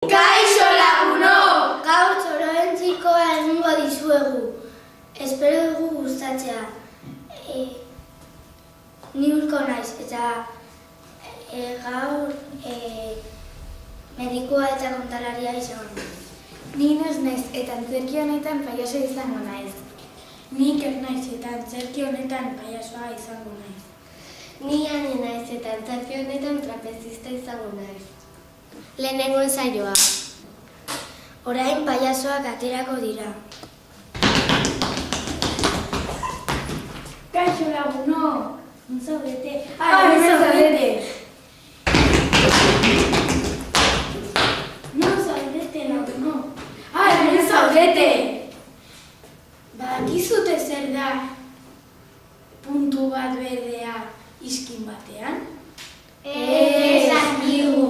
Kaixo lagunok! Gaur txoroen zirkoa egingo dizuegu. Espero dugu gustatzea. Ni Urko naiz eta gaur medikua eta kontalaria izango naiz. Ni Ines naiz eta antzerki honetan pailazo izango naiz. Ni Iker naiz eta antzerki honetan pailazoa izango naiz. Ni Ane naiz eta antzerki honetan trapezista izango naiz. Lehenengo ensaioa. Orain pailazoak aterako dira. Kaixo lagunok! Non zaudete? Hemen zaudete! Non zaudete lagunok? Hemen zaudete! Badakizute zer da puntu bat berdea iskin batean? Ez dakigu.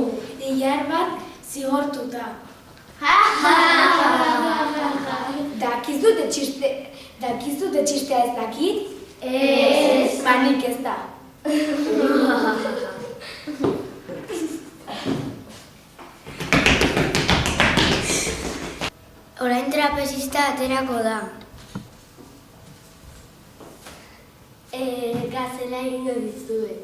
Ilar bat zigortuta. Dakizute txistea ez dakit? Ez. Nik ez da. Orain trapezista aterako da. Gazela egingo dizuet.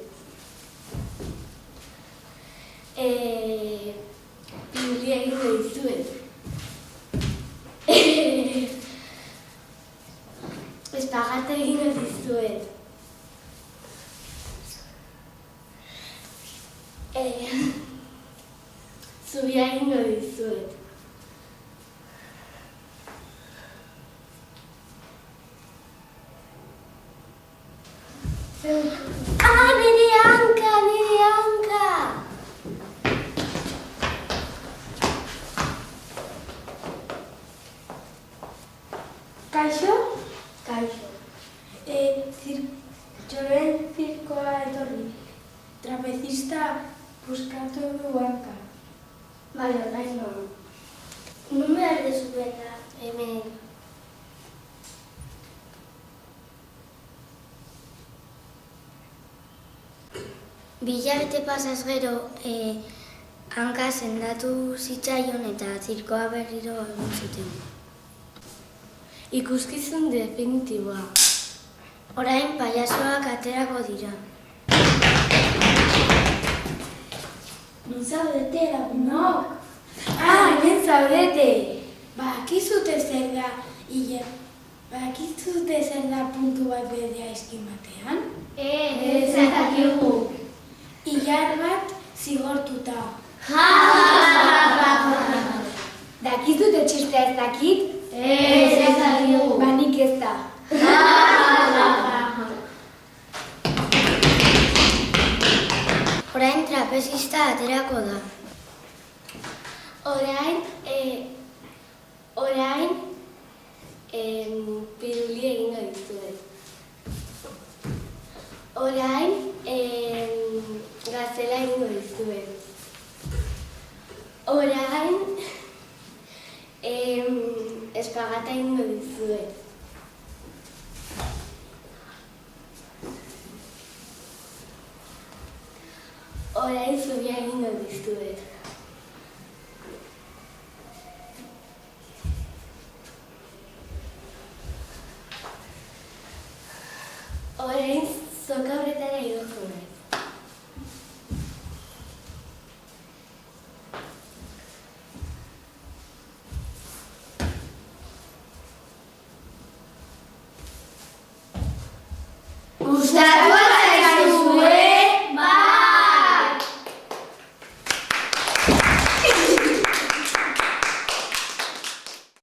Pirulia egingo dizuet. Espagata egingo dizuet. Zubia egingo dizuet. Nire hanka! Kaixo? Kaixo. Txoroen zirkoa etorri. Trapezista buskatu du hanka. Bale, orain no. Non behar dezuela hemen. Bilabete pasaz gero, hanka sendatu zitzaion eta zirkoa berriro egin zuten. Ikuskizun definitiboa. Orain pailazoak aterako dira. Non zaudete lagunok? Hemen zaudete! Badakizute zer da Badakizute zer da puntu bat berdea iskin batean? Ez dakigu. Ilar bat zigortuta. Dakizute txistea ez dakit? Ez dakigu. Nik ez da. Orain trapezista aterako da. Orain pirulia egingo dizuet. Orain gazela egingo dizuet. Orain espagata egingo dizuet. Orain zubia egingo dizuet. Orain soka horretara igoko naiz. Gustatu